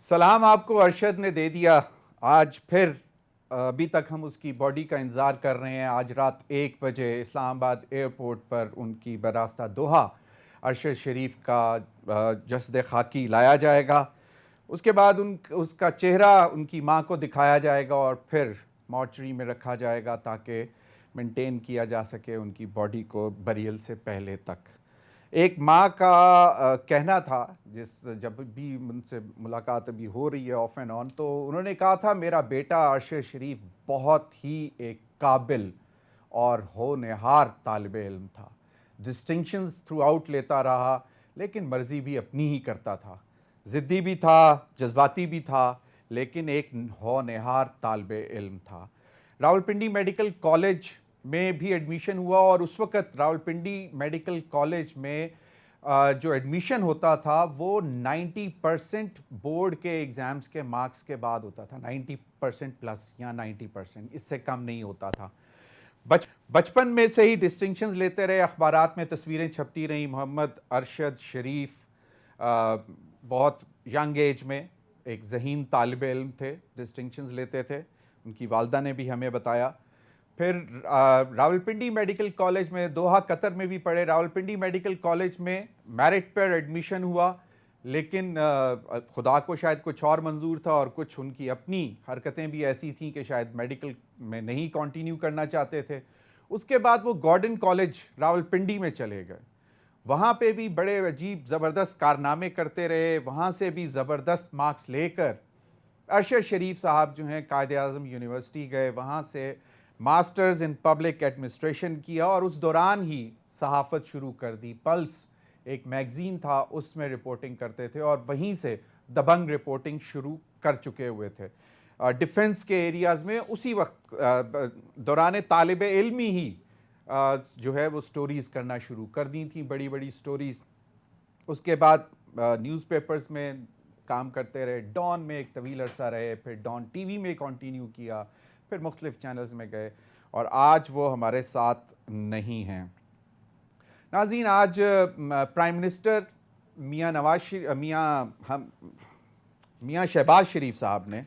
سلام آپ کو ارشد نے دے دیا آج پھر ابھی تک ہم اس کی باڈی کا انتظار کر رہے ہیں. آج رات 1 بجے اسلام آباد ایئرپورٹ پر ان کی براستہ دوحہ ارشد شریف کا جسد خاکی لایا جائے گا. اس کے بعد اس کا چہرہ ان کی ماں کو دکھایا جائے گا اور پھر مارچری میں رکھا جائے گا تاکہ مینٹین کیا جا سکے ان کی باڈی کو بریل سے پہلے تک. ایک ماں کا کہنا تھا جب بھی ان سے ملاقات ابھی ہو رہی ہے آف اینڈ آن، تو انہوں نے کہا تھا میرا بیٹا ارشد شریف بہت ہی ایک قابل اور ہونہار طالب علم تھا. ڈسٹنکشنز تھرو آؤٹ لیتا رہا لیکن مرضی بھی اپنی ہی کرتا تھا. ضدی بھی تھا، جذباتی بھی تھا، لیکن ایک ہونہار طالب علم تھا. راولپنڈی میڈیکل کالج میں بھی ایڈمیشن ہوا اور اس وقت راولپنڈی میڈیکل کالج میں جو ایڈمیشن ہوتا تھا وہ 90% بورڈ کے ایگزامز کے مارکس کے بعد ہوتا تھا. 90% پلس یا 90%، اس سے کم نہیں ہوتا تھا. بچپن میں سے ہی ڈسٹنکشنز لیتے رہے، اخبارات میں تصویریں چھپتی رہیں. محمد ارشد شریف بہت ینگ ایج میں ایک ذہین طالب علم تھے، ڈسٹنکشنز لیتے تھے. ان کی والدہ نے بھی ہمیں بتایا. پھر راولپنڈی میڈیکل کالج میں، دوحہ قطر میں بھی پڑھے. راولپنڈی میڈیکل کالج میں میرٹ پر ایڈمیشن ہوا، لیکن خدا کو شاید کچھ اور منظور تھا اور کچھ ان کی اپنی حرکتیں بھی ایسی تھیں کہ شاید میڈیکل میں نہیں کنٹینیو کرنا چاہتے تھے. اس کے بعد وہ گارڈن کالج راولپنڈی میں چلے گئے. وہاں پہ بھی بڑے عجیب زبردست کارنامے کرتے رہے. وہاں سے بھی زبردست مارکس لے کر ارشد شریف صاحب جو ہیں قائد اعظم یونیورسٹی گئے. وہاں سے ماسٹرز ان پبلک ایڈمنسٹریشن کیا اور اس دوران ہی صحافت شروع کر دی. پلس ایک میگزین تھا، اس میں رپورٹنگ کرتے تھے اور وہیں سے دبنگ رپورٹنگ شروع کر چکے ہوئے تھے. ڈیفنس کے ایریاز میں اسی وقت دوران طالب علمی ہی جو ہے وہ سٹوریز کرنا شروع کر دی تھیں، بڑی بڑی سٹوریز. اس کے بعد نیوز پیپرز میں کام کرتے رہے. ڈان میں ایک طویل عرصہ رہے، پھر ڈان ٹی وی میں کنٹینیو کیا، پھر مختلف چینلز میں گئے اور آج وہ ہمارے ساتھ نہیں ہیں. ناظرین، آج پرائم منسٹر میاں شہباز شریف صاحب نے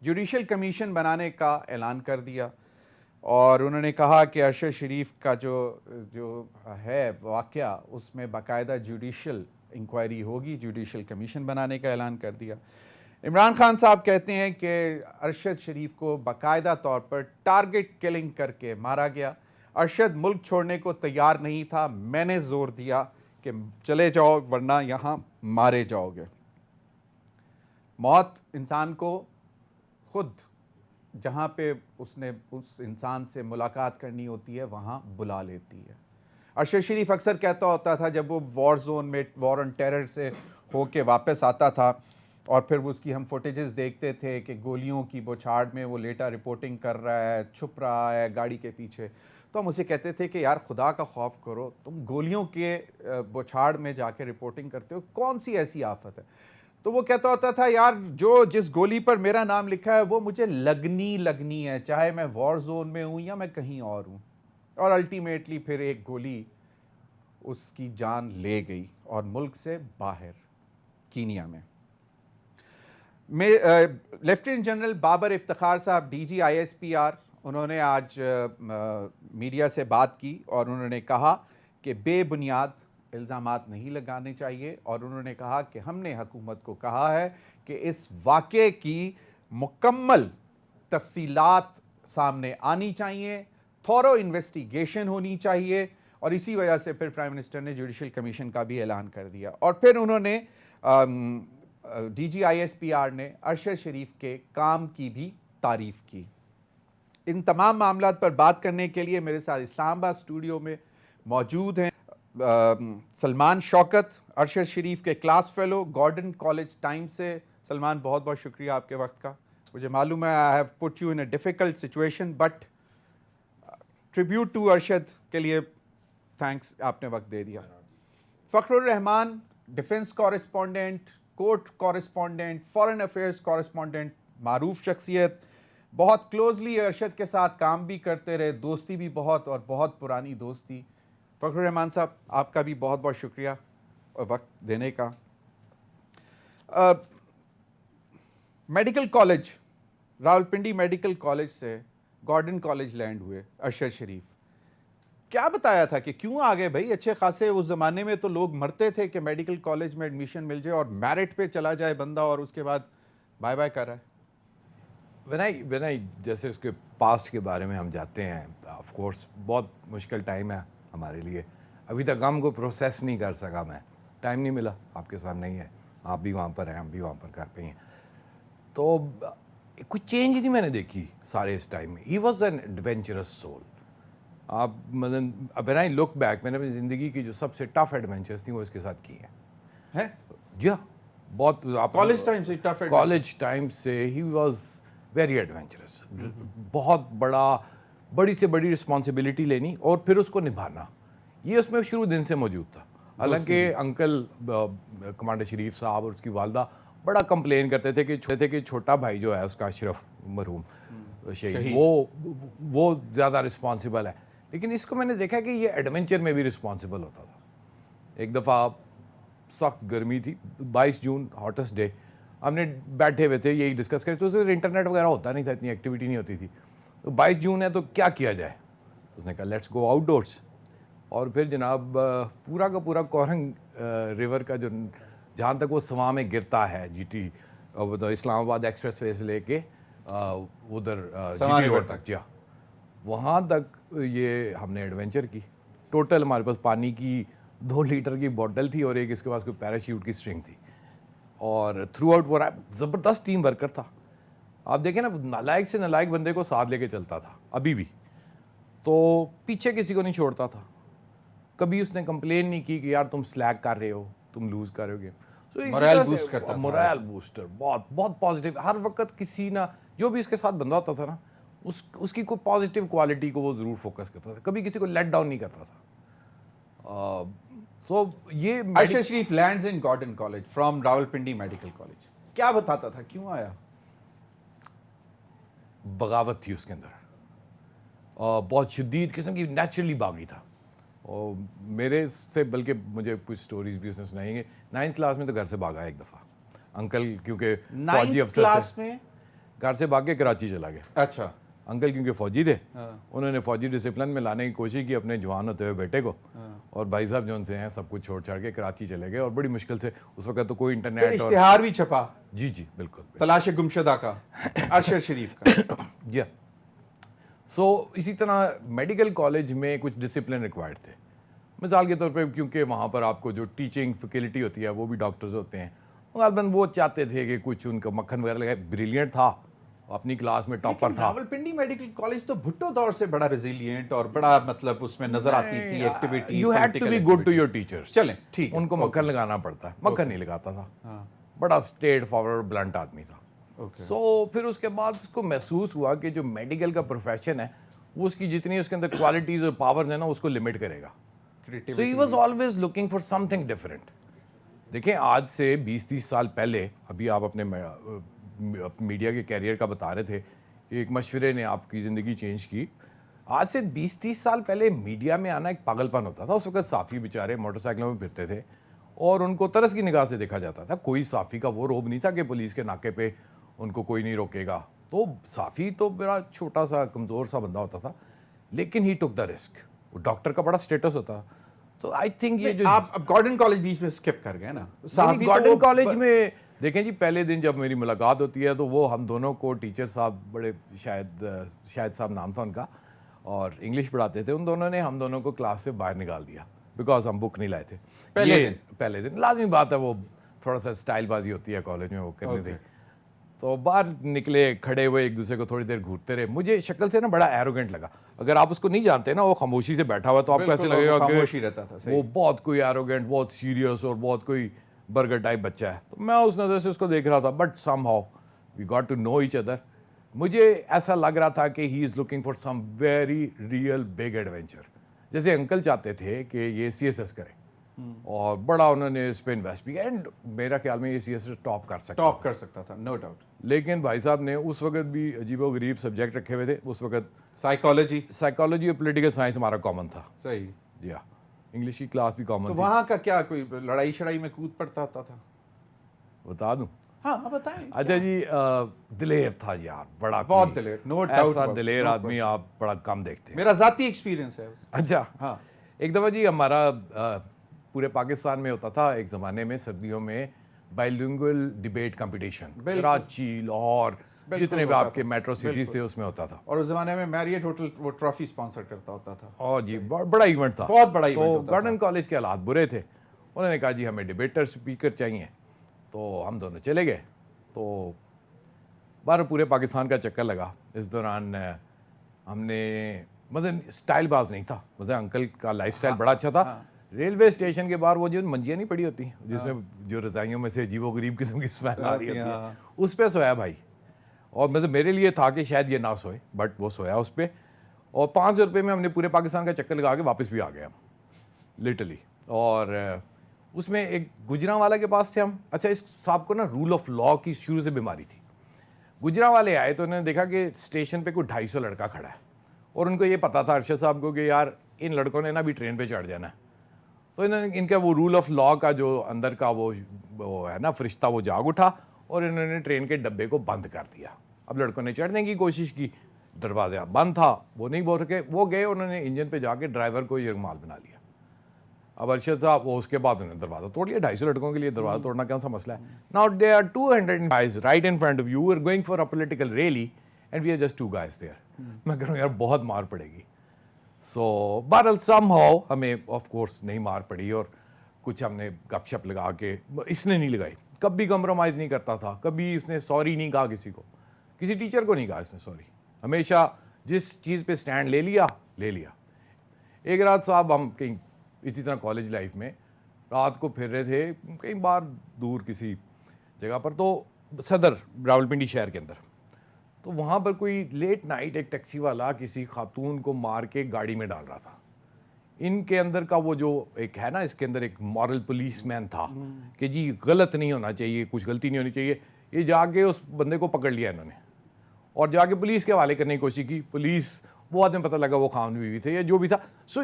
جوڈیشل کمیشن بنانے کا اعلان کر دیا اور انہوں نے کہا کہ ارشد شریف کا جو ہے واقعہ اس میں باقاعدہ جوڈیشل انکوائری ہوگی. جوڈیشل کمیشن بنانے کا اعلان کر دیا. عمران خان صاحب کہتے ہیں کہ ارشد شریف کو باقاعدہ طور پر ٹارگٹ کلنگ کر کے مارا گیا. ارشد ملک چھوڑنے کو تیار نہیں تھا، میں نے زور دیا کہ چلے جاؤ ورنہ یہاں مارے جاؤ گے. موت انسان کو خود جہاں پہ اس نے اس انسان سے ملاقات کرنی ہوتی ہے وہاں بلا لیتی ہے. ارشد شریف اکثر کہتا ہوتا تھا جب وہ وار زون میں وار آن ٹیرر سے ہو کے واپس آتا تھا اور پھر وہ اس کی ہم فوٹیجز دیکھتے تھے کہ گولیوں کی بوچھاڑ میں وہ لیٹا رپورٹنگ کر رہا ہے، چھپ رہا ہے گاڑی کے پیچھے، تو ہم اسے کہتے تھے کہ یار خدا کا خوف کرو، تم گولیوں کے بوچھاڑ میں جا کے رپورٹنگ کرتے ہو، کون سی ایسی آفت ہے؟ تو وہ کہتا ہوتا تھا یار جس گولی پر میرا نام لکھا ہے وہ مجھے لگنی ہے، چاہے میں وار زون میں ہوں یا میں کہیں اور ہوں. اور الٹیمیٹلی پھر ایک گولی اس کی جان لے گئی اور ملک سے باہر کینیا میں. لیفٹیننٹ جنرل بابر افتخار صاحب D G I S P R, انہوں نے آج میڈیا سے بات کی اور انہوں نے کہا کہ بے بنیاد الزامات نہیں لگانے چاہیے اور انہوں نے کہا کہ ہم نے حکومت کو کہا ہے کہ اس واقعے کی مکمل تفصیلات سامنے آنی چاہیے، تھورو انویسٹیگیشن ہونی چاہیے. اور اسی وجہ سے پھر پرائم منسٹر نے جوڈیشل کمیشن کا بھی اعلان کر دیا. اور پھر انہوں نے D G I S P R نے ارشد شریف کے کام کی بھی تعریف کی. ان تمام معاملات پر بات کرنے کے لیے میرے ساتھ اسلام آباد اسٹوڈیو میں موجود ہیں سلمان شوکت، ارشد شریف کے class fellow, Gordon college time سے. سلمان، بہت بہت شکریہ آپ کے وقت کا. مجھے معلوم ہے I have put you in a difficult situation but tribute to Arshad کے لیے تھینکس، آپ نے وقت دے دیا. Fakhar ur Rehman, defence correspondent, court correspondent, foreign affairs correspondent, معروف شخصیت، بہت کلوزلی ارشد کے ساتھ کام بھی کرتے رہے، دوستی بھی بہت اور بہت پرانی دوستی. فخر الرحمان صاحب، آپ کا بھی بہت بہت شکریہ وقت دینے کا. Medical college Rawalpindi medical college سے گارڈن کالج لینڈ ہوئے ارشد شریف. کیا بتایا تھا کہ کیوں آ گئے بھائی؟ اچھے خاصے اس زمانے میں تو لوگ مرتے تھے کہ میڈیکل کالج میں ایڈمیشن مل جائے اور میرٹ پہ چلا جائے بندہ اور اس کے بعد بائے بائے کر رہا ہے. when I جیسے اس کے پاسٹ کے بارے میں ہم جاتے ہیں, آف کورس بہت مشکل ٹائم ہے ہمارے لیے. ابھی تک ہم کو پروسیس نہیں کر سکا میں, ٹائم نہیں ملا. آپ کے سامنے ہی ہے, آپ بھی وہاں پر ہیں, ہم بھی وہاں پر گھر پہ ہیں. تو کچھ چینج نہیں میں نے دیکھی سارے اس ٹائم میں. He was an adventurous civil. آپ مطلب when I look back, میں نے اپنی زندگی کی جو سب سے ٹف ایڈونچرس تھیں وہ اس کے ساتھ کی ہیں. جی ہاں, بہت. کالج ٹائم سے ٹف ہے؟ کالج ٹائم سے ہی واز ویری ایڈونچرس. بہت بڑی سے بڑی رسپانسبلٹی لینی اور پھر اس کو نبھانا, یہ اس میں شروع دن سے موجود تھا. حالانکہ انکل کمانڈر شریف صاحب اور اس کی والدہ بڑا کمپلین کرتے تھے کہ چھوٹا بھائی جو ہے اس کا اشرف مرحوم شہید, وہ زیادہ رسپانسبل ہے. لیکن اس کو میں نے دیکھا کہ یہ ایڈونچر میں بھی رسپانسبل ہوتا تھا. ایک دفعہ سخت گرمی تھی, 22 جون ہاٹسٹ ڈے, ہم نے بیٹھے ہوئے تھے یہی ڈسکس کرے. تو اس میں انٹرنیٹ وغیرہ ہوتا نہیں تھا, اتنی ایکٹیویٹی نہیں ہوتی تھی. تو 22 جون ہے تو کیا کیا جائے؟ اس نے کہا لیٹس گو آؤٹ ڈورس. اور پھر جناب پورا کا پورا کورنگ ریور کا جو جہاں تک وہ سواں میں گرتا ہے, جی ٹی اسلام آباد ایکسپریس وے سے لے کے ادھر جی ٹی روڈ تک, جی وہاں تک یہ ہم نے ایڈونچر کی. ٹوٹل ہمارے پاس پانی کی 2 لیٹر کی بوٹل تھی اور ایک اس کے پاس کوئی پیراشوٹ کی اسٹرنگ تھی. اور تھرو آؤٹ وہ زبردست ٹیم ورکر تھا. آپ دیکھیں نا, نالائق سے نالائق بندے کو ساتھ لے کے چلتا تھا ابھی بھی. تو پیچھے کسی کو نہیں چھوڑتا تھا. کبھی اس نے کمپلین نہیں کی کہ یار تم سلیک کر رہے ہو, تم لوز کر رہے ہو گیم. مورائل بوسٹ کرتا تھا, مورائل بوسٹر, بہت پازیٹیو. ہر وقت کسی نہ جو بھی اس کے ساتھ بندہ ہوتا تھا نا, اس کی کوئی پازیٹیو کوالٹی کو وہ ضرور فوکس کرتا تھا. کبھی کسی کو لیٹ ڈاؤن نہیں کرتا تھا. سو یہ Arshad Sharif lands in Gordon college from Rawalpindi medical college. کیا بتاتا تھا, کیوں آیا؟ بغاوت تھی اس کے اندر, بہت شدید قسم کی, نیچرلی باغی تھا. اور میرے سے بلکہ مجھے کچھ سٹوریز بھی اس نے سنائی ہیں. 9th کلاس میں تو گھر سے بھاگا ایک دفعہ. انکل کیونکہ فوجی افسر کلاس میں گھر سے بھاگ کے کراچی چلا گیا. اچھا. انکل کیونکہ فوجی تھے, انہوں نے فوجی ڈسپلن میں لانے کی کوشش کی اپنے جوان ہوتے ہوئے بیٹے کو. اور بھائی صاحب جو ان سے ہیں سب کچھ چھوڑ چھاڑ کے کراچی چلے گئے. اور بڑی مشکل سے, اس وقت تو کوئی انٹرنیٹ, اشتہار بھی چھپا. جی بالکل, تلاش گمشدہ کا, ارشد شریف کا. جی. سو اسی طرح میڈیکل کالج میں کچھ ڈسپلن ریکوائرڈ تھے. مثال کے طور پہ کیونکہ وہاں پر آپ کو جو ٹیچنگ فیکلٹی ہوتی ہے وہ بھی ڈاکٹرز ہوتے ہیں, غالباً وہ چاہتے تھے کہ کچھ ان کا مکھن وغیرہ لگائے. بریلینٹ تھا, اپنی کلاس میں ٹاپر تھا. راولپنڈی میڈیکل کالج تو بھٹو دور سے بڑا ریزیلینٹ اور بڑا مطلب اس میں نظر آتی تھی activity. You had to be good to your teachers. چلیں ٹھیک, ان کو مکھن لگانا پڑتا ہے, مکھن نہیں لگاتا تھا. بڑا اسٹریٹ فارورڈ بلنٹ آدمی تھا. سو پھر اس کے بعد اس کو محسوس ہوا کہ جو میڈیکل کا پروفیشن ہے وہ اس کی جتنی اس کے اندر کوالٹیز اور پاورز ہیں نا اس کو لمیٹ کرے گا. So he was always looking for something different. دیکھیں آج سے 20-30 سال پہلے, ابھی آپ اپنے میڈیا کے کیریئر کا بتا رہے تھے کہ ایک مشورے نے آپ کی زندگی چینج کی. آج سے 20-30 سال پہلے میڈیا میں آنا ایک پاگل پن ہوتا تھا. اس وقت صحافی بیچارے موٹر سائیکلوں میں پھرتے تھے اور ان کو ترس کی نگاہ سے دیکھا جاتا تھا. کوئی صحافی کا وہ روب نہیں تھا کہ پولیس کے ناکے پہ ان کو کوئی نہیں روکے گا. تو صحافی تو میرا چھوٹا سا کمزور سا بندہ ہوتا تھا, لیکن ہی ٹک دا رسک. وہ ڈاکٹر کا بڑا اسٹیٹس ہوتا. تو آئی تھنک یہ جو آپ گارڈن کالج بیچ میں اسکپ کر گئے نا. گارڈن کالج میں دیکھیں جی, پہلے دن جب میری ملاقات ہوتی ہے تو وہ ہم دونوں کو ٹیچر صاحب, بڑے شاید صاحب نام تھا ان کا, اور انگلش پڑھاتے تھے, ان دونوں نے ہم دونوں کو کلاس سے باہر نکال دیا بیکاز ہم بک نہیں لائے تھے پہلے دن. لازمی بات ہے, وہ تھوڑا سا اسٹائل بازی ہوتی ہے کالج میں وہ کرنے تھے. تو باہر نکلے, کھڑے ہوئے, ایک دوسرے کو تھوڑی دیر گھورتے رہے. مجھے شکل سے نا بڑا ایروگینٹ لگا. اگر آپ اس کو نہیں جانتے نا, وہ خاموشی سے بیٹھا ہوا, تو آپ کو ایسے لگے گا کہ وہ بہت کوئی ایروگینٹ, بہت سیریس اور بہت کوئی برگر ٹائپ بچہ ہے. تو میں اس نظر سے اس کو دیکھ رہا تھا, but somehow we got to know each other. مجھے ایسا لگ رہا تھا کہ he is looking for some very real big adventure. جیسے انکل چاہتے تھے کہ یہ CSS کرے اور بڑا انہوں نے اس پہ انویسٹ بھی, اینڈ میرا خیال میں یہ CSS ٹاپ کر سکتا تھا, نو ڈاؤٹ. لیکن بھائی صاحب نے اس وقت بھی عجیب و غریب سبجیکٹ رکھے ہوئے تھے. اس وقت سائیکالوجی اور پولیٹیکل سائنس ہمارا کامن تھا. صحیح. جی ہاں, انگلش کی کلاس بھی کامن تھی. وہاں کا کیا کوئی لڑائی شڑائی میں کود پڑتا تھا؟ بتا دوں, ہاں بتائیں. اچھا جی دلیر تھا یار, بڑا بہت دلیر, no doubt ایسا about it, دلیر no آدمی آپ بڑا کم دیکھتے ہیں. میرا ذاتی ایکسپیرینس ہے اس. اچھا ہاں ایک دفعہ جی ہمارا پورے پاکستان میں ہوتا تھا ایک زمانے میں سردیوں میں بائلنگول ڈیبیٹ کمپٹیشن, کراچی, لاہور, جتنے بھی آپ کے میٹرو سٹیز تھے اس میں ہوتا تھا. اور اس زمانے میں میریٹ ہوٹل وہ ٹرافی اسپانسر کرتا ہوتا تھا. اور جی بڑا ایونٹ تھا, بہت بڑا ایونٹ تو ہوتا تھا. گارڈن کالج کے حالات برے تھے, انہوں نے کہا جی ہمیں ڈیبیٹر اسپیکر چاہیے, تو ہم دونوں چلے گئے. تو بارہ پورے پاکستان کا چکر لگا. اس دوران ہم نے مطلب اسٹائل باز نہیں تھا, مطلب انکل کا لائف اسٹائل بڑا اچھا تھا. ریلوے اسٹیشن کے باہر وہ جو منجیاں نہیں پڑی ہوتی جس میں جو رضائیوں میں سے عجیب و غریب قسم کی اسمیل آ رہی ہوتی ہے, اس پہ سویا بھائی. اور مطلب میرے لیے تھا کہ شاید یہ نہ سوئے, بٹ وہ سویا اس پہ. اور 500 روپے میں ہم نے پورے پاکستان کا چکر لگا کے واپس بھی آ گئے ہم لٹرلی. اور اس میں ایک گجراں کے پاس تھے ہم. اچھا اس صاحب کو نا رول آف لا کی شروع سے بیماری تھی. گجراں والے آئے تو انہوں نے دیکھا کہ اسٹیشن پہ کوئی 250 لڑکا کھڑا ہے, اور ان کو یہ پتا تھا ارشد صاحب کو کہ یار ان لڑکوں نے نا بھی ٹرین پہ چڑھ جانا ہے. تو انہوں نے ان کا وہ رول آف لا کا جو اندر کا وہ ہے نا فرشتہ, وہ جاگ اٹھا اور انہوں نے ٹرین کے ڈبے کو بند کر دیا. اب لڑکوں نے چڑھنے کی کوشش کی, دروازہ بند تھا, وہ نہیں بول سکے, وہ گئے انہوں نے انجن پہ جا کے ڈرائیور کو یرغمال بنا لیا. اب ارشد صاحب وہ اس کے بعد انہوں نے دروازہ توڑ لیا. 250 لڑکوں کے لیے دروازہ توڑنا کون سا مسئلہ ہے. Now there are 200 guys right in front of you who are going for a political rally and we are just 2 guys there. میں کہہ رہا ہوں یار بہت مار پڑے گی. سو بہرحال سم ہاؤ ہمیں آف کورس نہیں مار پڑی, اور کچھ ہم نے گپ شپ لگا کے, اس نے نہیں لگائی, کبھی کمپرومائز نہیں کرتا تھا, کبھی اس نے سوری نہیں کہا کسی کو, کسی ٹیچر کو نہیں کہا اس نے سوری, ہمیشہ جس چیز پہ سٹینڈ لے لیا. ایک رات صاحب ہم کہیں اسی طرح کالج لائف میں رات کو پھر رہے تھے کہیں باہر دور کسی جگہ پر, تو صدر راولپنڈی شہر کے اندر, تو وہاں پر کوئی لیٹ نائٹ ایک ٹیکسی والا کسی خاتون کو مار کے گاڑی میں ڈال رہا تھا. ان کے اندر کا وہ جو ایک ہے نا, اس کے اندر ایک مورل پولیس مین تھا کہ جی غلط نہیں ہونا چاہیے, کچھ غلطی نہیں ہونی چاہیے. یہ جا کے اس بندے کو پکڑ لیا انہوں نے, اور جا کے پولیس کے حوالے کرنے کی کوشش کی. پولیس وہ آدمی پتہ لگا وہ خاوند بیوی تھے یا جو بھی تھا. سو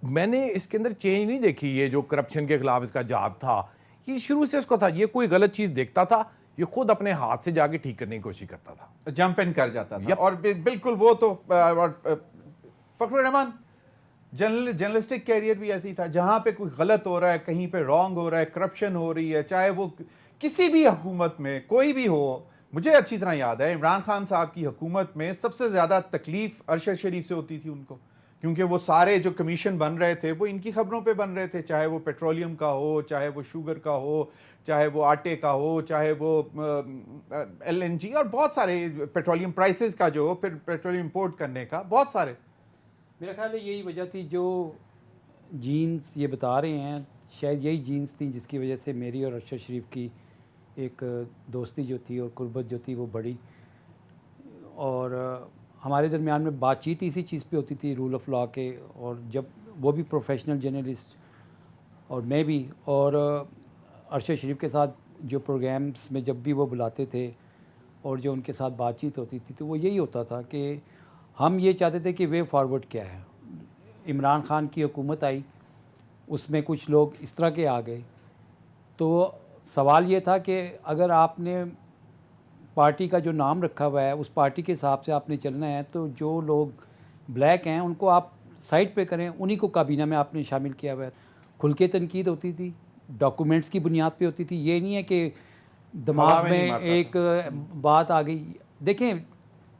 میں نے اس کے اندر چینج نہیں دیکھی. یہ جو کرپشن کے خلاف اس کا جہاد تھا, یہ شروع سے اس کو تھا. یہ کوئی غلط چیز دیکھتا تھا, یہ خود اپنے ہاتھ سے جا کے ٹھیک کرنے کی کوشش کرتا تھا, جمپ ان کر جاتا تھا. اور بالکل وہ تو فخر الرحمان جرنلسٹک کیریئر بھی ایسی تھا, جہاں پہ کوئی غلط ہو رہا ہے, کہیں پہ رانگ ہو رہا ہے, کرپشن ہو رہی ہے, چاہے وہ کسی بھی حکومت میں کوئی بھی ہو. مجھے اچھی طرح یاد ہے عمران خان صاحب کی حکومت میں سب سے زیادہ تکلیف ارشد شریف سے ہوتی تھی ان کو, کیونکہ وہ سارے جو کمیشن بن رہے تھے وہ ان کی خبروں پہ بن رہے تھے, چاہے وہ پیٹرولیم کا ہو, چاہے وہ شوگر کا ہو, چاہے وہ آٹے کا ہو, چاہے وہ LNG اور بہت سارے پیٹرولیم پرائسز کا جو ہو, پھر پیٹرولیم امپورٹ کرنے کا, بہت سارے. میرا خیال ہے یہی وجہ تھی جو جینز یہ بتا رہے ہیں, شاید یہی جینز تھیں جس کی وجہ سے میری اور ارشد شریف کی ایک دوستی جو تھی اور قربت جو تھی وہ بڑی, اور ہمارے درمیان میں بات چیت اسی چیز پہ ہوتی تھی, رول آف لا کے. اور جب وہ بھی پروفیشنل جرنلسٹ اور میں بھی, اور ارشد شریف کے ساتھ جو پروگرامز میں جب بھی وہ بلاتے تھے اور جو ان کے ساتھ بات چیت ہوتی تھی, تو وہ یہی ہوتا تھا کہ ہم یہ چاہتے تھے کہ وے فارورڈ کیا ہے. عمران خان کی حکومت آئی, اس میں کچھ لوگ اس طرح کے آ گئے, تو سوال یہ تھا کہ اگر آپ نے پارٹی کا جو نام رکھا ہوا ہے اس پارٹی کے حساب سے آپ نے چلنا ہے, تو جو لوگ بلیک ہیں ان کو آپ سائڈ پہ کریں, انہی کو کابینہ میں آپ نے شامل کیا ہوا ہے. کھل کے تنقید ہوتی تھی, ڈاکومنٹس کی بنیاد پہ ہوتی تھی. یہ نہیں ہے کہ دماغ میں ایک بات آ گئی. دیکھیں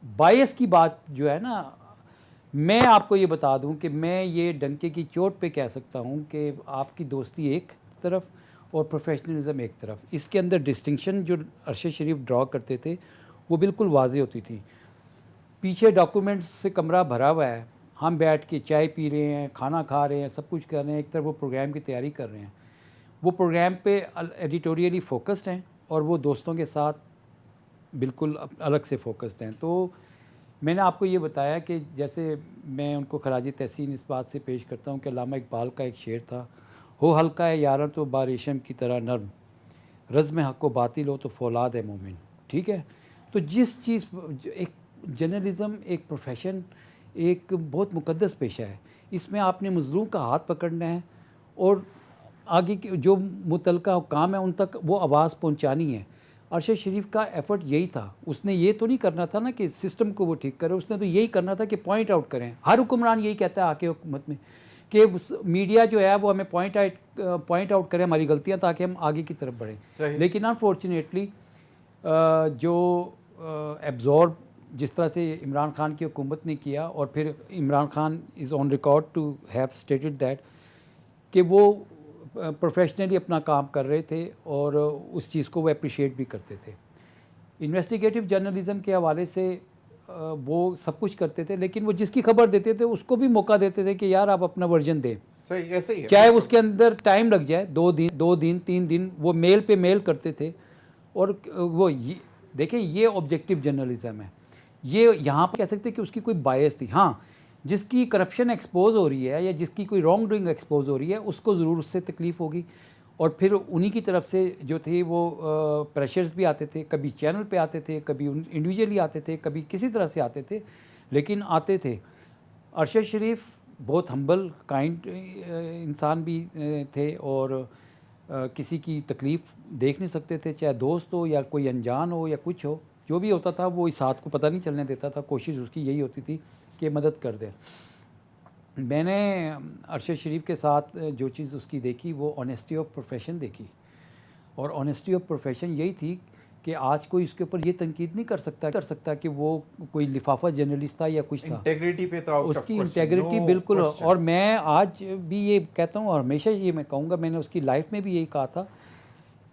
بائس کی بات جو ہے نا, میں آپ کو یہ بتا دوں کہ میں یہ ڈنکے کی چوٹ پہ کہہ سکتا ہوں کہ آپ کی دوستی ایک طرف اور پروفیشنلزم ایک طرف. اس کے اندر ڈسٹنکشن جو ارشد شریف ڈرا کرتے تھے وہ بالکل واضح ہوتی تھی. پیچھے ڈاکومنٹس سے کمرہ بھرا ہوا ہے, ہم بیٹھ کے چائے پی رہے ہیں, کھانا کھا رہے ہیں, سب کچھ کر رہے ہیں, ایک طرف وہ پروگرام کی تیاری کر رہے ہیں. وہ پروگرام پہ ایڈیٹوریلی فوکسڈ ہیں اور وہ دوستوں کے ساتھ بالکل الگ سے فوکسڈ ہیں. تو میں نے آپ کو یہ بتایا کہ جیسے میں ان کو خراج تحسین اس بات سے پیش کرتا ہوں کہ علامہ اقبال کا ایک شعر تھا, ہو ہلکا ہے یاراں تو باریشم کی طرح نرم, رزم حق و باطل ہو تو فولاد ہے مومن. ٹھیک ہے, تو جس چیز ایک جرنلزم ایک پروفیشن ایک بہت مقدس پیشہ ہے, اس میں آپ نے مظلوم کا ہاتھ پکڑنا ہے اور آگے جو متعلقہ حکام ہیں ان تک وہ آواز پہنچانی ہے. ارشد شریف کا ایفرٹ یہی تھا. اس نے یہ تو نہیں کرنا تھا نا کہ سسٹم کو وہ ٹھیک کرے, اس نے تو یہی کرنا تھا کہ پوائنٹ آؤٹ کریں. ہر حکمران یہی کہتا ہے آ کے حکومت میں کہ میڈیا جو ہے وہ ہمیں پوائنٹ آؤٹ کرے ہماری غلطیاں تاکہ ہم آگے کی طرف بڑھیں. لیکن انفارچونیٹلی جو ایبزورب جس طرح سے عمران خان کی حکومت نے کیا, اور پھر Imran Khan is on record to have stated that کہ وہ پروفیشنلی اپنا کام کر رہے تھے اور اس چیز کو وہ اپریشیٹ بھی کرتے تھے. انویسٹیگیٹو جرنلزم کے حوالے سے وہ سب کچھ کرتے تھے, لیکن وہ جس کی خبر دیتے تھے اس کو بھی موقع دیتے تھے کہ یار آپ اپنا ورژن دیں. صحیح, ایسے ہی ہے. چاہے اس کے اندر ٹائم لگ جائے, 2 دن 3 دن, وہ میل پہ میل کرتے تھے. اور وہ دیکھیں یہ آبجیکٹیو جرنلزم ہے. یہ یہاں پہ کہہ سکتے کہ اس کی کوئی بائس تھی. ہاں, جس کی کرپشن ایکسپوز ہو رہی ہے یا جس کی کوئی رانگ ڈوئنگ ایکسپوز ہو رہی ہے اس کو ضرور اس سے تکلیف ہوگی, اور پھر انہی کی طرف سے جو تھے وہ پریشرز بھی آتے تھے. کبھی چینل پہ آتے تھے, کبھی انڈیویجولی آتے تھے, کبھی کسی طرح سے آتے تھے, لیکن آتے تھے. ارشد شریف بہت ہمبل کائنڈ انسان بھی تھے, اور کسی کی تکلیف دیکھ نہیں سکتے تھے, چاہے دوست ہو یا کوئی انجان ہو یا کچھ ہو. جو بھی ہوتا تھا وہ اس ہاتھ کو پتہ نہیں چلنے دیتا تھا. کوشش اس کی یہی ہوتی تھی کہ مدد کر دے. میں نے ارشد شریف کے ساتھ جو چیز اس کی دیکھی وہ آنیسٹی آف پروفیشن دیکھی. اور آنیسٹی آف پروفیشن یہی تھی کہ آج کوئی اس کے اوپر یہ تنقید نہیں کر سکتا کہ وہ کوئی لفافہ جرنلسٹ تھا یا کچھ تھا. انٹیگریٹی پہ تو اس کی انٹیگریٹی بالکل. اور میں آج بھی یہ کہتا ہوں اور ہمیشہ یہ میں کہوں گا, میں نے اس کی لائف میں بھی یہی کہا تھا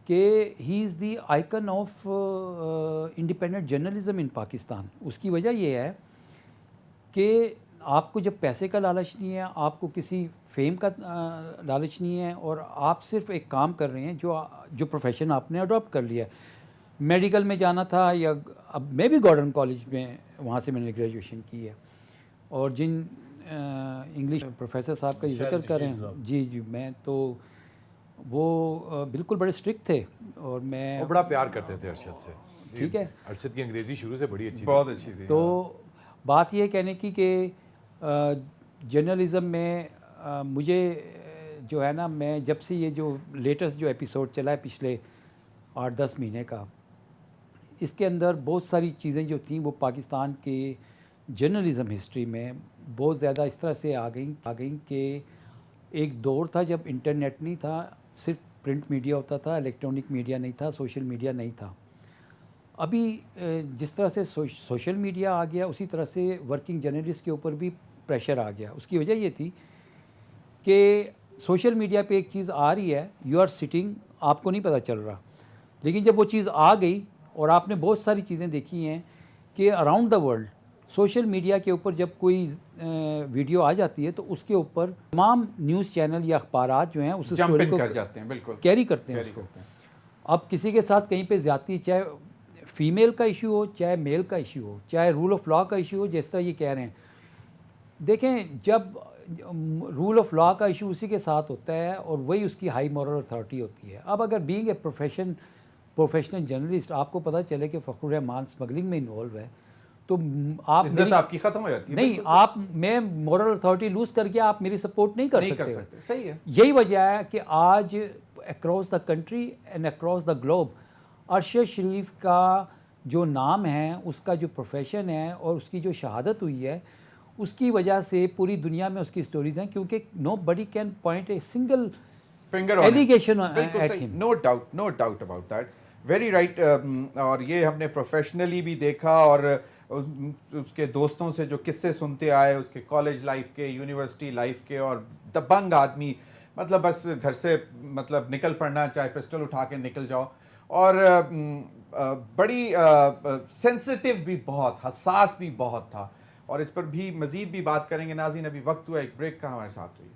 کہ he is the icon of independent journalism in Pakistan. اس کی وجہ یہ ہے کہ آپ کو جب پیسے کا لالچ نہیں ہے, آپ کو کسی فیم کا لالچ نہیں ہے, اور آپ صرف ایک کام کر رہے ہیں جو پروفیشن آپ نے اڈاپٹ کر لیا ہے. میڈیکل میں جانا تھا, یا اب میں بھی گارڈن کالج میں وہاں سے میں نے گریجویشن کی ہے, اور جن انگلش پروفیسر صاحب کا یہ ذکر کر رہے ہیں, جی میں تو وہ بالکل بڑے اسٹرکٹ تھے, اور میں بڑا پیار کرتے تھے ارشد سے. ٹھیک ہے, ارشد کی انگریزی شروع سے بڑی اچھی, بہت اچھی تھی. تو بات یہ کہنے کی کہ جرنلزم میں مجھے جو ہے نا, میں جب سے یہ جو لیٹسٹ جو ایپیسوڈ چلا ہے پچھلے 8-10 مہینے کا, اس کے اندر بہت ساری چیزیں جو تھیں وہ پاکستان کے جرنلزم ہسٹری میں بہت زیادہ اس طرح سے آ گئیں کہ ایک دور تھا جب انٹرنیٹ نہیں تھا, صرف پرنٹ میڈیا ہوتا تھا, الیکٹرانک میڈیا نہیں تھا, سوشل میڈیا نہیں تھا. ابھی جس طرح سے سوشل میڈیا آ گیا اسی طرح سے ورکنگ جرنلسٹ کے اوپر بھی پریشر آ گیا. اس کی وجہ یہ تھی کہ سوشل میڈیا پہ ایک چیز آ رہی ہے, یو آر سٹنگ, آپ کو نہیں پتہ چل رہا, لیکن جب وہ چیز آ گئی اور آپ نے بہت ساری چیزیں دیکھی ہیں کہ around the world social media کے اوپر جب کوئی ویڈیو آ جاتی ہے تو اس کے اوپر تمام نیوز چینل یا اخبارات جو ہیں اس اسٹوری کو کیری کرتے ہیں. اب کسی کے ساتھ کہیں پہ زیادتی, چاہے فیمیل کا ایشو ہو, چاہے میل کا ایشو ہو, چاہے رول آف لاء کا ایشو ہو, جس طرح یہ کہہ رہے ہیں. دیکھیں, جب رول آف لاء کا ایشو اسی کے ساتھ ہوتا ہے اور وہی اس کی ہائی مورل اتھارٹی ہوتی ہے. اب اگر بینگ اے پروفیشنل جرنلسٹ آپ کو پتہ چلے کہ فخر الرحمان اسمگلنگ میں انوالو ہے, تو آپ کی ختم ہو جاتی ہے. نہیں, میں مورل اتھارٹی لوز کر کے آپ میری سپورٹ نہیں کر سکتے. صحیح ہے. یہی وجہ ہے کہ آج across the country and across the globe Arshad Sharif کا جو نام ہے, اس کا جو پروفیشن ہے اور اس کی جو شہادت ہوئی ہے, اس کی وجہ سے پوری دنیا میں اس کی سٹوریز ہیں, کیونکہ nobody can point a single finger allegation. No doubt about that, very right. اور یہ ہم نے پروفیشنلی بھی دیکھا, اور اس کے دوستوں سے جو قصے سنتے آئے, اس کے کالج لائف کے, یونیورسٹی لائف کے, اور دبنگ آدمی, مطلب بس گھر سے مطلب نکل پڑنا, چاہے پسٹل اٹھا کے نکل جاؤ, اور بڑی سینسٹیو بھی بہت, حساس بھی بہت تھا, اور اس پر بھی مزید بھی بات کریں گے. ناظرین, ابھی وقت ہوا ایک بریک کا, ہمارے ساتھ ہوئی.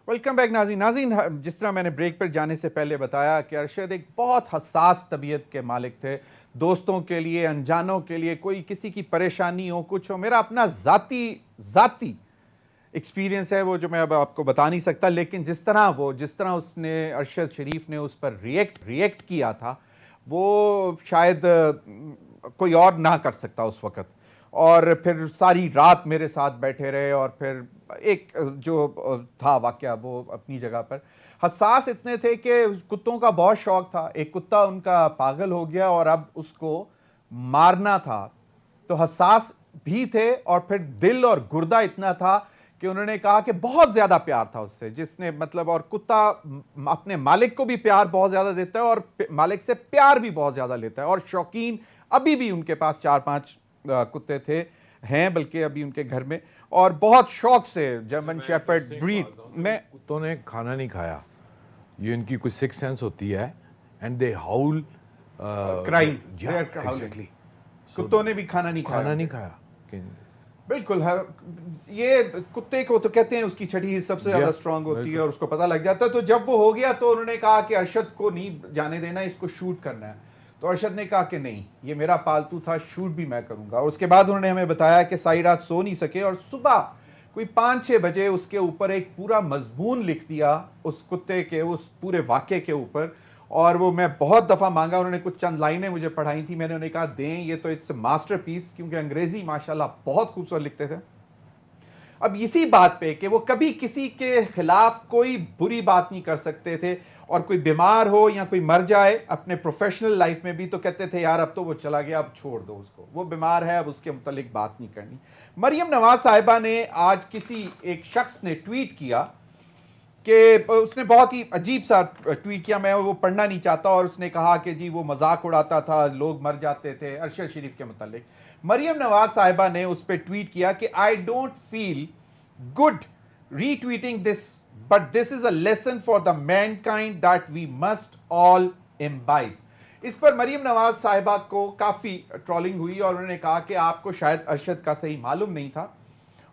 ویلکم بیک ناظرین. جس طرح میں نے بریک پر جانے سے پہلے بتایا کہ ارشد ایک بہت حساس طبیعت کے مالک تھے. دوستوں کے لیے, انجانوں کے لیے, کوئی کسی کی پریشانی ہو, کچھ ہو, میرا اپنا ذاتی ایکسپیرینس ہے وہ جو میں اب آپ کو بتا نہیں سکتا, لیکن جس طرح اس نے, ارشد شریف نے اس پر ریئیکٹ کیا تھا, وہ شاید کوئی اور نہ کر سکتا اس وقت. اور پھر ساری رات میرے ساتھ بیٹھے رہے, اور پھر ایک جو تھا واقعہ وہ اپنی جگہ پر حساس اتنے تھے کہ کتوں کا بہت شوق تھا. ایک کتا ان کا پاگل ہو گیا اور اب اس کو مارنا تھا, تو حساس بھی تھے, اور پھر دل اور گردہ اتنا تھا کہ انہوں نے کہا کہ بہت زیادہ پیار تھا اس سے, جس نے مطلب, اور کتا اپنے مالک کو بھی پیار بہت زیادہ دیتا ہے اور مالک سے پیار بھی بہت زیادہ لیتا ہے, اور شوقین ابھی بھی ان کے پاس 4-5 کتے تھے ہیں, بلکہ ابھی ان کے گھر میں, اور بہت شوق سے جرمن شیپرڈ بریڈ میں. کتوں نے کھانا نہیں کھایا, یہ ان کی کوئی سکس سینس ہوتی ہے, اینڈ دے ہاؤل کرائم, ایگزیکٹلی. کتوں نے بھی کھانا نہیں کھایا. بالکل. یہ کتے کو تو کہتے ہیں اس کی چھٹی سب سے زیادہ سٹرونگ ہوتی ہے اور اس کو پتہ لگ جاتا ہے. تو جب وہ ہو گیا تو انہوں نے کہا کہ ارشد کو نہیں جانے دینا, اس کو شوٹ کرنا ہے. تو ارشد نے کہا کہ نہیں, یہ میرا پالتو تھا, شوٹ بھی میں کروں گا. اور اس کے بعد انہوں نے ہمیں بتایا کہ ساری رات سو نہیں سکے, اور صبح کوئی 5-6 بجے اس کے اوپر ایک پورا مضمون لکھ دیا اس کتے کے اس پورے واقعے کے اوپر. اور وہ میں بہت دفعہ مانگا, انہوں نے کچھ چند لائنیں مجھے پڑھائی تھیں, میں نے انہیں کہا دیں, یہ تو اٹس اے ماسٹر پیس, کیونکہ انگریزی ماشاءاللہ بہت خوبصورت لکھتے تھے. اب اسی بات پہ کہ وہ کبھی کسی کے خلاف کوئی بری بات نہیں کر سکتے تھے, اور کوئی بیمار ہو یا کوئی مر جائے اپنے پروفیشنل لائف میں بھی تو کہتے تھے یار اب تو وہ چلا گیا, اب چھوڑ دو اس کو, وہ بیمار ہے, اب اس کے متعلق بات نہیں کرنی. مریم نواز صاحبہ نے آج کسی ایک شخص نے ٹویٹ کیا کہ اس نے بہت ہی عجیب سا ٹویٹ کیا, میں وہ پڑھنا نہیں چاہتا, اور اس نے کہا کہ جی وہ مذاق اڑاتا تھا, لوگ مر جاتے تھے ارشد شریف کے متعلق. مریم نواز صاحبہ نے اس پہ ٹویٹ کیا کہ I don't feel good retweeting this, but this is a lesson for the mankind that we must all imbibe. اس پر مریم نواز صاحبہ کو کافی ٹرولنگ ہوئی, اور انہوں نے کہا کہ آپ کو شاید ارشد کا صحیح معلوم نہیں تھا.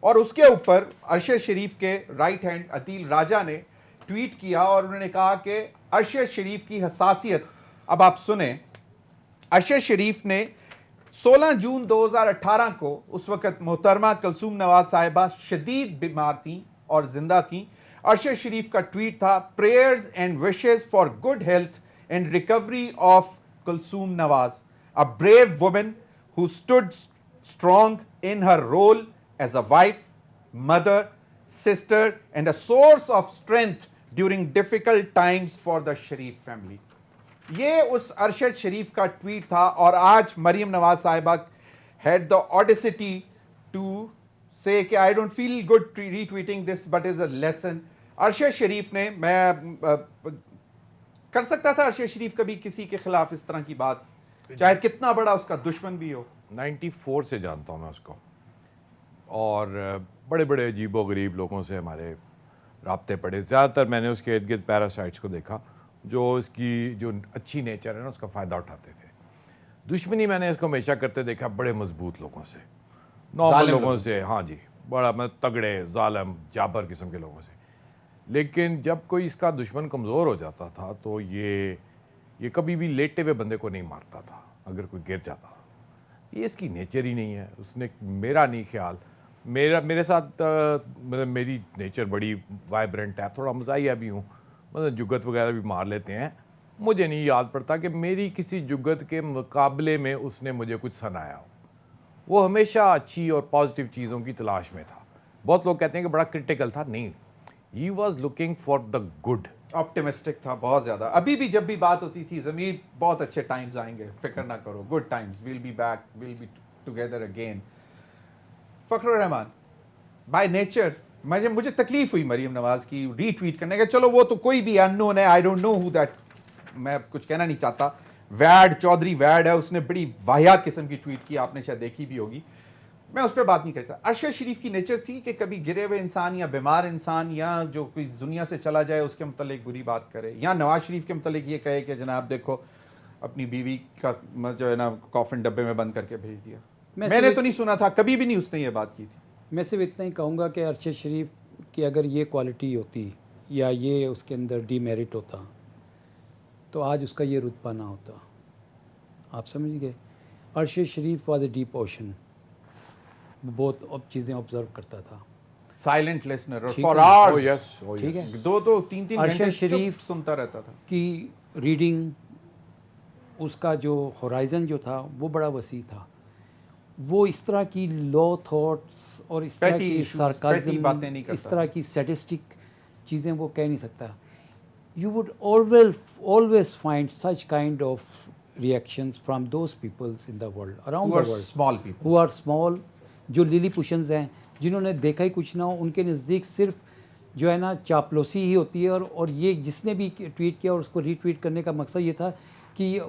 اور اس کے اوپر ارشد شریف کے رائٹ ہینڈ عدیل راجہ نے ٹویٹ کیا, اور انہوں نے کہا کہ ارشد شریف کی حساسیت, اب آپ سنیں. ارشد شریف نے 16 جون 2018 کو, اس وقت محترمہ کلثوم نواز صاحبہ شدید بیمار تھیں اور زندہ تھیں. ارشد شریف کا ٹویٹ تھا, prayers and wishes for good health and recovery of Kulsoom Nawaz, a brave woman who stood strong in her role as a wife, mother, sister and a source of strength during difficult times for the Sharif family. یہ اس ارشد شریف کا tweet تھا, اور آج مریم نواز صاحبہ had the audacity to say کہ I don't feel good retweeting this but is a lesson. Arshad Sharif نے, میں کر سکتا تھا ارشد شریف کبھی کسی کے خلاف اس طرح کی بات, چاہے کتنا بڑا اس کا دشمن بھی ہو. 94 سے جانتا ہوں میں اس کو, اور بڑے بڑے عجیب و غریب لوگوں سے ہمارے رابطے پڑے. زیادہ تر میں نے اس کے ارد گرد پیراسائٹس کو دیکھا جو اس کی جو اچھی نیچر ہے نا اس کا فائدہ اٹھاتے تھے. دشمنی میں نے اس کو ہمیشہ کرتے دیکھا بڑے مضبوط لوگوں سے, نارمل لوگوں سے, ہاں جی, بڑا تگڑے ظالم جابر قسم کے لوگوں سے. لیکن جب کوئی اس کا دشمن کمزور ہو جاتا تھا تو یہ کبھی بھی لیٹے ہوئے بندے کو نہیں مارتا تھا اگر کوئی گر جاتا تھا. یہ اس کی نیچر ہی نہیں ہے. اس نے, میرا نہیں خیال, میرے ساتھ مطلب میری نیچر بڑی وائبرنٹ ہے, تھوڑا مزاحیہ بھی ہوں, مطلب جگت وغیرہ بھی مار لیتے ہیں. مجھے نہیں یاد پڑتا کہ میری کسی جگت کے مقابلے میں اس نے مجھے کچھ سنایا ہو. وہ ہمیشہ اچھی اور پازیٹیو چیزوں کی تلاش میں تھا. بہت لوگ کہتے ہیں کہ بڑا کرٹیکل تھا, نہیں, he was looking for the good. Optimistic تھا بہت زیادہ. ابھی بھی جب بھی بات ہوتی تھی, ضمیر بہت اچھے ٹائمز آئیں گے, فکر نہ کرو, good times, we'll be back, we'll be together again. Fakhar ur Rehman by nature, مجھے تکلیف ہوئی مریم نواز کی ری ٹویٹ کرنے کا. چلو وہ تو کوئی بھی ان نون ہے, I don't know who that, میں کچھ کہنا نہیں چاہتا. ویڈ چودھری ویڈ ہے, اس نے بڑی واہیات قسم کی ٹویٹ کی, آپ نے شاید دیکھی بھی ہوگی, میں اس پہ بات نہیں کرتا. ارشد شریف کی نیچر تھی کہ کبھی گرے ہوئے انسان یا بیمار انسان یا جو کوئی دنیا سے چلا جائے اس کے متعلق بری بات کرے, یا نواز شریف کے متعلق یہ کہے کہ جناب دیکھو اپنی بیوی کا جو ہے نا کافن ڈبے میں بند کر کے بھیج دیا. میں نے تو نہیں سنا تھا, کبھی بھی نہیں اس نے یہ بات کی تھی. میں صرف اتنا ہی کہوں گا کہ ارشد شریف کی اگر یہ کوالٹی ہوتی یا یہ اس کے اندر ڈی میرٹ ہوتا تو آج اس کا یہ رتبہ نہ ہوتا. آپ سمجھ گئے. ارشد شریف واز اے ڈیپ اوشن, بہت چیزیں آبزرو کرتا تھا, سائلنٹ لسنر, فار آورز, ٹھیک ہے, 2-2 3-3 ارشد گھنٹے شریف سنتا رہتا تھا. کی ریڈنگ اس کا جو ہورائزن جو تھا وہ بڑا وسیع تھا. وہ اس طرح کی لو تھاٹس اور اس طرح کی سارکازم, اس طرح کی سیڈسٹک چیزیں وہ کہہ نہیں سکتا. You would always find such kind of reactions from those peoples in the world, around the world, small people, who are small, جو لیلی پوشنز ہیں, جنہوں نے دیکھا ہی کچھ نہ ہو. ان کے نزدیک صرف جو ہے نا چاپلوسی ہی ہوتی ہے. اور یہ جس نے بھی ٹویٹ کیا اور اس کو ری ٹویٹ کرنے کا مقصد یہ تھا کہ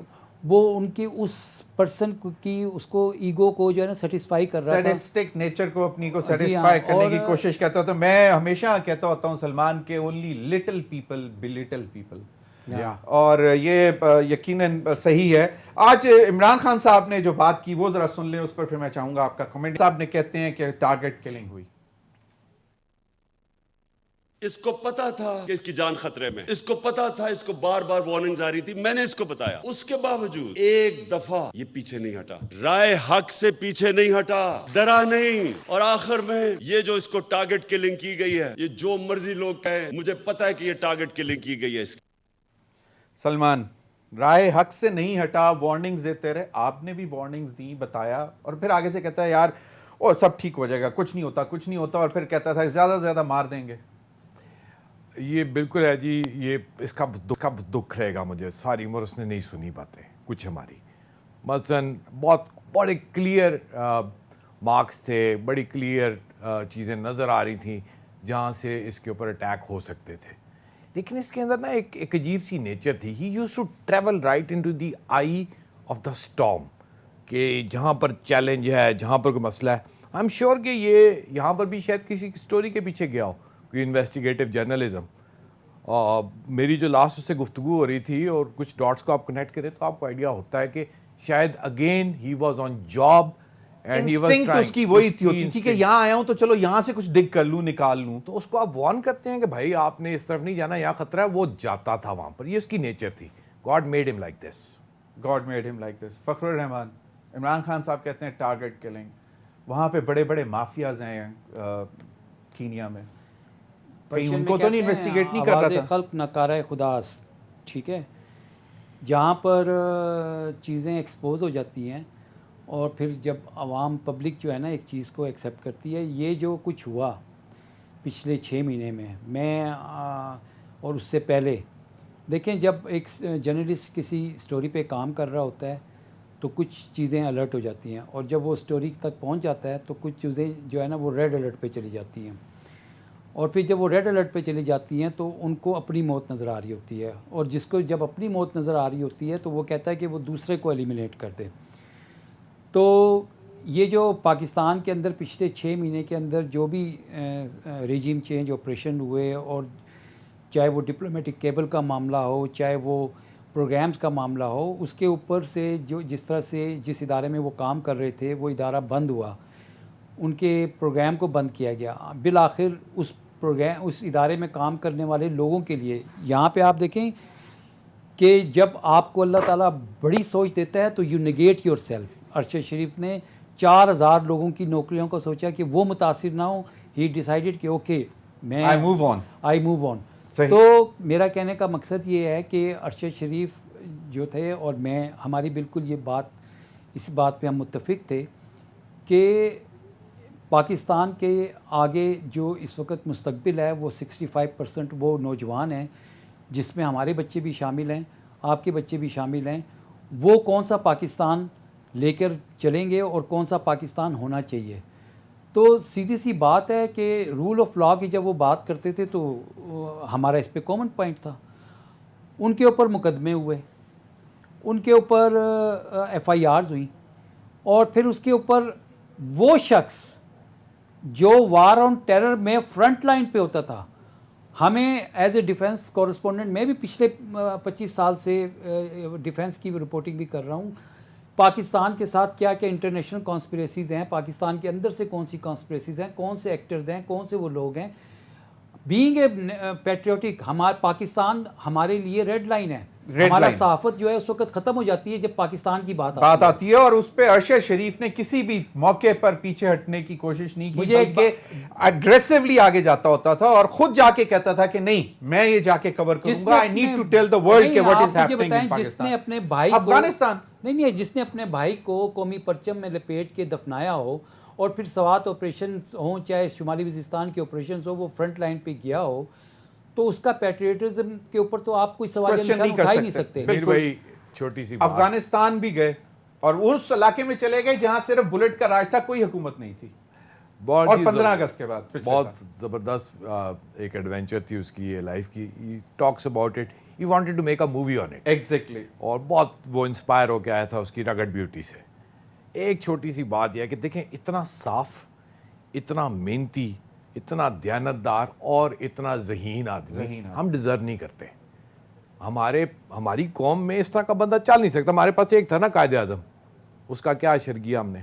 وہ ان کی اس پرسن کی اس کو ایگو کو جو ہے نا سیٹسفائی کر رہا تھا, سیڈسٹک نیچر کو اپنی کو سیٹسفائی کرنے کی کوشش کرتا ہوں. تو میں ہمیشہ کہتا ہوتا ہوں سلمان کے only little people belittle people, اور یہ یقیناً صحیح ہے. آج عمران خان صاحب نے جو بات کی وہ ذرا سن لیں, اس پر پھر میں چاہوں گا آپ کا کمنٹ. صاحب نے کہتے ہیں کہ ٹارگٹ کلنگ ہوئی. اس کو پتا تھا کہ اس کی جان خطرے میں, اس کو پتا تھا, اس کو بار بار وارننگز آ رہی تھی, میں نے اس کو بتایا. اس کے باوجود ایک دفعہ یہ پیچھے نہیں ہٹا, رائے حق سے پیچھے نہیں ہٹا, ڈرا نہیں. اور آخر میں یہ جو اس کو ٹارگٹ کلنگ کی گئی ہے, یہ جو مرضی لوگ کہیں, مجھے پتا ہے کہ یہ ٹارگٹ کلنگ کی گئی ہے. اس سلمان رائے حق سے نہیں ہٹا, وارننگز دیتے رہے, آپ نے بھی وارننگز دی, بتایا, اور پھر آگے سے کہتا ہے یار اور سب ٹھیک ہو جائے گا, کچھ نہیں ہوتا, کچھ نہیں ہوتا, اور پھر کہتا تھا زیادہ سے زیادہ مار دیں گے. یہ بالکل ہے جی. یہ اس کا دکھ رہے گا مجھے. ساری عمر اس نے نہیں سنی باتیں کچھ ہماری. مثلاً بہت بڑے کلیئر مارکس تھے, بڑی کلیئر چیزیں نظر آ رہی تھیں جہاں سے اس کے اوپر اٹیک ہو سکتے تھے. لیکن اس کے اندر نا ایک عجیب سی نیچر تھی. He used to travel right into the eye of the storm, کہ جہاں پر چیلنج ہے, جہاں پر کوئی مسئلہ ہے. آئی ایم شیور کہ یہ یہاں پر بھی شاید کسی اسٹوری کے پیچھے گیا ہو, کوئی انویسٹیگیٹو جرنلزم. میری جو لاسٹ اس سے گفتگو ہو رہی تھی اور کچھ ڈاٹس کو آپ کنیکٹ کریں تو آپ کو آئیڈیا ہوتا ہے کہ شاید again he was on job and he was instinct اس کی وہی ہوتی تھی کہ یہاں آیا ہوں تو چلو یہاں سے کچھ ڈگ کر لوں, نکال لوں. تو اس کو آپ وارن کرتے ہیں کہ بھائی آپ نے اس طرف نہیں جانا, یہاں خطرہ ہے. وہ جاتا تھا وہاں پر. یہ اس کی نیچر تھی. گاڈ میڈ ہم لائک دس. گاڈ میڈ ہم لائک دس. فخر الرحمان, عمران خان صاحب کہتے ہیں ٹارگٹ کلنگ. وہاں پہ بڑے بڑے مافیاز ہیں کینیا میں, کہیں ان کو تو نہیں انویسٹیگیٹ نہیں کر رہا تھا. خلق نکارہ خداست, ٹھیک ہے, جہاں پر چیزیں ایکسپوز ہو جاتی ہیں اور پھر جب عوام پبلک جو ہے نا ایک چیز کو ایکسیپٹ کرتی ہے. یہ جو کچھ ہوا پچھلے 6 مہینے میں اور اس سے پہلے دیکھیں, جب ایک جرنلسٹ کسی سٹوری پہ کام کر رہا ہوتا ہے تو کچھ چیزیں الرٹ ہو جاتی ہیں, اور جب وہ سٹوری تک پہنچ جاتا ہے تو کچھ چیزیں جو ہے نا وہ ریڈ الرٹ پہ چلی جاتی ہیں. اور پھر جب وہ ریڈ الرٹ پہ چلی جاتی ہیں تو ان کو اپنی موت نظر آ رہی ہوتی ہے, اور جس کو جب اپنی موت نظر آ رہی ہوتی ہے تو وہ کہتا ہے کہ وہ دوسرے کو ایلیمینیٹ کر دے. تو یہ جو پاکستان کے اندر پچھلے 6 مہینے کے اندر جو بھی ریجیم چینج آپریشن ہوئے, اور چاہے وہ ڈپلومیٹک کیبل کا معاملہ ہو, چاہے وہ پروگرامز کا معاملہ ہو, اس کے اوپر سے جو جس طرح سے جس ادارے میں وہ کام کر رہے تھے وہ ادارہ بند ہوا, ان کے پروگرام کو بند کیا گیا. بالآخر اس ادارے میں کام کرنے والے لوگوں کے لیے یہاں پہ آپ دیکھیں کہ جب آپ کو اللہ تعالیٰ بڑی سوچ دیتا ہے تو you negate yourself. Arshad Sharif نے 4000 لوگوں کی نوکریوں کو سوچا کہ وہ متاثر نہ ہوں. ہی ڈیسائیڈڈ کہ اوکے میں آئی موو آن. تو میرا کہنے کا مقصد یہ ہے کہ ارشد شریف جو تھے اور میں, ہماری بالکل یہ بات, اس بات پہ ہم متفق تھے کہ پاکستان کے آگے جو اس وقت مستقبل ہے وہ 65% وہ نوجوان ہیں, جس میں ہمارے بچے بھی شامل ہیں, آپ کے بچے بھی شامل ہیں. وہ کون سا پاکستان لے کر چلیں گے اور کون سا پاکستان ہونا چاہیے. تو سیدھی سی بات ہے کہ رول آف لاء کی جب وہ بات کرتے تھے تو ہمارا اس پہ کامن پوائنٹ تھا. ان کے اوپر مقدمے ہوئے, ان کے اوپر FIRs ہوئیں, اور پھر اس کے اوپر وہ شخص جو وار آن ٹیرر میں فرنٹ لائن پہ ہوتا تھا, ہمیں ایز اے ڈیفنس کورسپونڈنٹ, میں بھی پچھلے 25 سال سے ڈیفنس کی رپورٹنگ بھی کر رہا ہوں, پاکستان کے ساتھ کیا کیا انٹرنیشنل کانسپریسیز ہیں, پاکستان کے اندر سے کون سی کانسپریسیز ہیں, کون سے ایکٹرز ہیں, کون سے وہ لوگ ہیں. بینگ اے پیٹریوٹک, ہمارا پاکستان ہمارے لیے ریڈ لائن ہے. ہمارا صحافت جو ہے اس وقت ختم ہو جاتی ہے جب پاکستان کی بات آتی ہے، اور اس پہ ارشد شریف نے کسی بھی موقع پر پیچھے ہٹنے کی کوشش نہیں کی، بلکہ اگریسیولی آگے جاتا ہوتا تھا اور خود جا کے کہتا تھا کہ نہیں میں یہ جا کے کور کروں گا، I need to tell the world کہ what is happening in Pakistan۔ جس نے اپنے بھائی افغانستان نہیں جس نے اپنے بھائی کو قومی پرچم میں لپیٹ کے دفنایا ہو اور پھر سوات آپریشنز ہوں چاہے شمالی وزیرستان کے آپریشنز ہو، وہ فرنٹ لائن پہ گیا ہو، تو اس کا پیٹریٹزم کے اوپر تو آپ کوئی سوال اٹھا ہی نہیں سکتے۔ وہی چھوٹی سی افغانستان بھی گئے اور اس علاقے میں چلے گئے جہاں صرف بلٹ کا راج تھا، کوئی حکومت نہیں تھی، اور 15 اگست کے بعد بہت زبردست ایک ایڈونچر تھی اس کی، یہ لائف کی۔ He talks about it, he wanted to make a movie on it, exactly, اور بہت وہ انسپائر ہو کے آیا تھا اس کی رگڈ بیوٹی سے۔ ایک چھوٹی سی بات یہ ہے کہ دیکھیں اتنا صاف، اتنا محنتی، اتنا دیانتدار اور اتنا ذہین آدمی ہم ڈیزرو نہیں کرتے۔ ہماری قوم میں اس طرح کا بندہ چل نہیں سکتا۔ ہمارے پاس ایک تھا نا قائد اعظم، اس کا کیا اشر کیا ہم نے،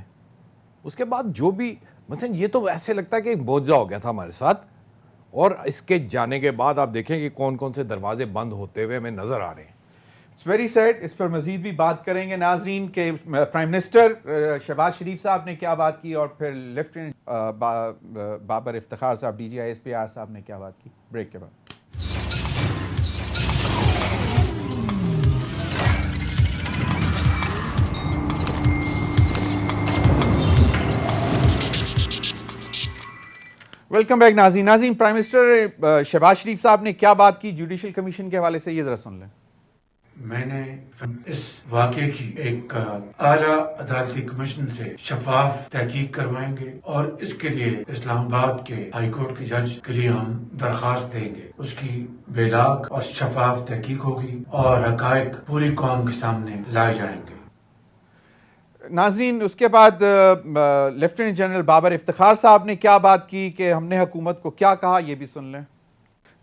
اس کے بعد جو بھی مثلا یہ تو ایسے لگتا ہے کہ ایک معجزہ ہو گیا تھا ہمارے ساتھ، اور اس کے جانے کے بعد آپ دیکھیں کہ کون کون سے دروازے بند ہوتے ہوئے ہمیں نظر آ رہے ہیں۔ It's very sad. اس پر مزید بھی بات کریں گے ناظرین کہ پرائم منسٹر شہباز شریف صاحب نے کیا بات کی، اور پھر لیفٹیننٹ بابر افتخار صاحب DGI صاحب نے کیا بات کی، بریک کے بعد۔ ویلکم بیک ناظرین۔ پرائم منسٹر شہباز شریف صاحب نے کیا بات کی جوڈیشل کمیشن کے حوالے سے، یہ ذرا سن لیں۔ میں نے اس واقعے کی ایک اعلیٰ عدالتی کمیشن سے شفاف تحقیق کروائیں گے، اور اس کے لیے اسلام آباد کے ہائی کورٹ کے جج کے لیے ہم درخواست دیں گے۔ اس کی بے لاگ اور شفاف تحقیق ہوگی اور حقائق پوری قوم کے سامنے لائے جائیں گے۔ ناظرین، اس کے بعد لیفٹیننٹ جنرل بابر افتخار صاحب نے کیا بات کی کہ ہم نے حکومت کو کیا کہا، یہ بھی سن لیں۔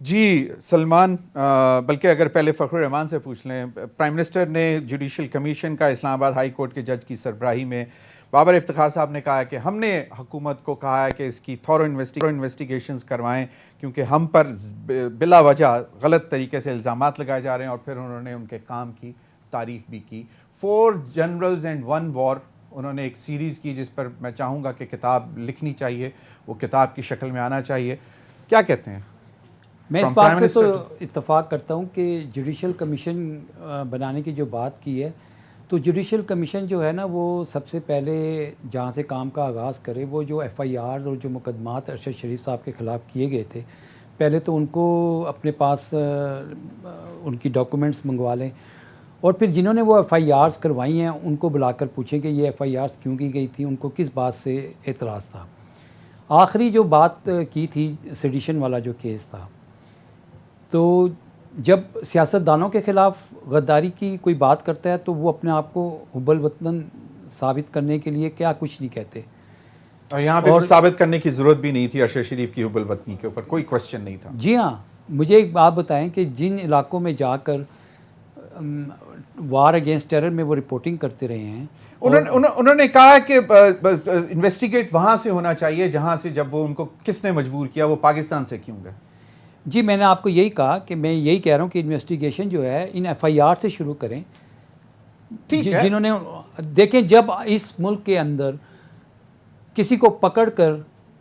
جی سلمان، بلکہ اگر پہلے فخر الرحمان سے پوچھ لیں، پرائم منسٹر نے جوڈیشل کمیشن کا اسلام آباد ہائی کورٹ کے جج کی سربراہی میں بابر افتخار صاحب نے کہا ہے کہ ہم نے حکومت کو کہا ہے کہ اس کی تھورو انویسٹیگیشنز کروائیں، کیونکہ ہم پر بلا وجہ غلط طریقے سے الزامات لگائے جا رہے ہیں، اور پھر انہوں نے ان کے کام کی تعریف بھی کی۔ 4 جنرلز اینڈ 1 وار انہوں نے ایک سیریز کی، جس پر میں چاہوں گا کہ کتاب لکھنی چاہیے، وہ کتاب کی شکل میں آنا چاہیے۔ کیا کہتے ہیں؟ میں اس بات سے تو اتفاق کرتا ہوں کہ جوڈیشل کمیشن بنانے کی جو بات کی ہے، تو جوڈیشل کمیشن جو ہے نا، وہ سب سے پہلے جہاں سے کام کا آغاز کرے، وہ جو FIRs اور جو مقدمات ارشد شریف صاحب کے خلاف کیے گئے تھے، پہلے تو ان کو اپنے پاس ان کی ڈاکومنٹس منگوا لیں، اور پھر جنہوں نے وہ FIRs کروائی ہیں ان کو بلا کر پوچھیں کہ یہ FIRs کیوں کی گئی تھی، ان کو کس بات سے اعتراض تھا۔ آخری جو بات کی تھی سیڈیشن والا جو کیس تھا، تو جب سیاستدانوں کے خلاف غداری کی کوئی بات کرتا ہے تو وہ اپنے آپ کو حب الوطن ثابت کرنے کے لیے کیا کچھ نہیں کہتے، اور یہاں پہ ثابت کرنے کی ضرورت بھی نہیں تھی، ارشد شریف کی حب الوطنی کے اوپر کوئی کوسچن نہیں تھا۔ جی ہاں، مجھے ایک بات بتائیں کہ جن علاقوں میں جا کر وار اگینسٹ ٹیرر میں وہ رپورٹنگ کرتے رہے ہیں، انہوں نے کہا کہ انویسٹیگیٹ وہاں سے ہونا چاہیے جہاں سے، جب وہ ان کو کس نے مجبور کیا، وہ پاکستان سے کیوں گئے؟ جی میں نے آپ کو یہی کہا کہ میں یہی کہہ رہا ہوں کہ انویسٹیگیشن جو ہے ان FIR سے شروع کریں، جنہوں نے دیکھیں جب اس ملک کے اندر کسی کو پکڑ کر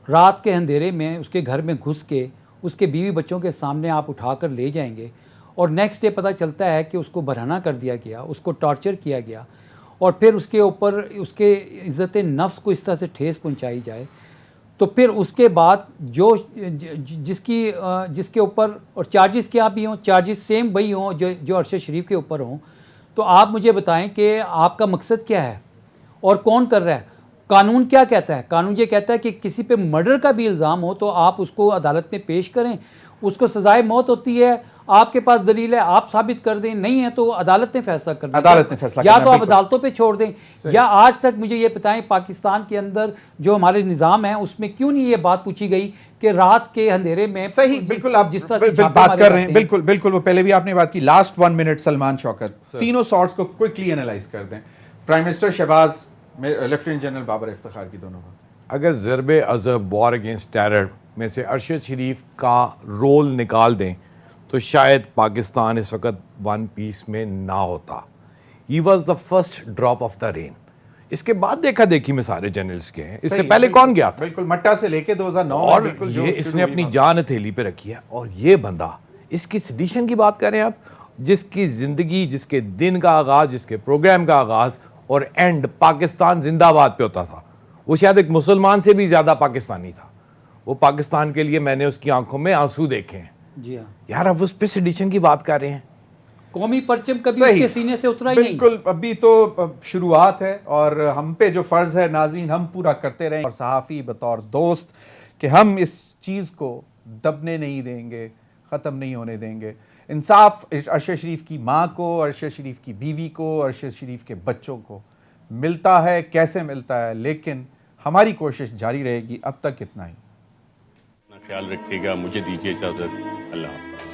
رات کے اندھیرے میں اس کے گھر میں گھس کے اس کے بیوی بچوں کے سامنے آپ اٹھا کر لے جائیں گے، اور نیکسٹ ڈے پتہ چلتا ہے کہ اس کو برہنہ کر دیا گیا، اس کو ٹارچر کیا گیا، اور پھر اس کے اوپر اس کے عزت نفس کو اس طرح سے ٹھیس پہنچائی جائے، تو پھر اس کے بعد جس کے اوپر اور چارجز کیا بھی ہوں، چارجز سیم وہی ہوں جو ارشد شریف کے اوپر ہوں، تو آپ مجھے بتائیں کہ آپ کا مقصد کیا ہے اور کون کر رہا ہے؟ قانون کیا کہتا ہے؟ قانون یہ کہتا ہے کہ کسی پہ مرڈر کا بھی الزام ہو تو آپ اس کو عدالت میں پیش کریں، اس کو سزائے موت ہوتی ہے، آپ کے پاس دلیل ہے، آپ ثابت کر دیں، نہیں ہے تو عدالت نے فیصلہ کر دیں، یا تو آپ عدالتوں پہ چھوڑ دیں، یا آج تک مجھے یہ بتائیں پاکستان کے اندر جو ہمارے نظام ہے اس میں کیوں نہیں یہ بات پوچھی گئی کہ رات کے اندھیرے میں صحیح، بالکل آپ جس طرح سے بات کر رہے ہیں، بالکل وہ پہلے بھی آپ نے بات کی، لاسٹ 1 منٹ سلمان شوکت تینوں سارٹس کو کوئکلی انالائز کر دیں، prime minister Shehbaz, lieutenant general Babar Iftikhar کی دونوں بات۔ اگر Zarb Azb war against terror میں سے ارشد شریف کا رول نکال دیں تو شاید پاکستان اس وقت ون پیس میں نہ ہوتا. He was the first drop of the rain. اس کے بعد دیکھا دیکھی میں سارے جرنلسٹ کے ہیں. اس سے پہلے کون گیا تھا؟ بالکل مٹا سے لے کے 2009 اور بالکل جو یہ اس نے اپنی جان ہتھیلی پہ رکھی ہے. اور یہ بندہ اس کی سیڈیشن کی بات کریں آپ, جس کی زندگی, جس کے دن کا آغاز, جس کے پروگرام کا آغاز اور اینڈ پاکستان زندہ آباد پہ ہوتا تھا, وہ شاید ایک مسلمان سے بھی زیادہ پاکستانی تھا. وہ پاکستان کے لیے میں نے اس کی آنکھوں میں آنسو دیکھے ہیں. جی ہاں, یار اب اس پہ سیڈیشن کی بات کر رہے ہیں. قومی پرچم کبھی اس کے سینے سے اترا ہی نہیں. بالکل, ابھی تو شروعات ہے اور ہم پہ جو فرض ہے ناظرین ہم پورا کرتے رہیں, اور صحافی بطور دوست کہ ہم اس چیز کو دبنے نہیں دیں گے, ختم نہیں ہونے دیں گے. انصاف ارشد شریف کی ماں کو, ارشد شریف کی بیوی کو, ارشد شریف کے بچوں کو ملتا ہے, کیسے ملتا ہے, لیکن ہماری کوشش جاری رہے گی. اب تک اتنا ہی. خیال رکھیے گا. مجھے دیجیے اجازت. اللہ حافظ.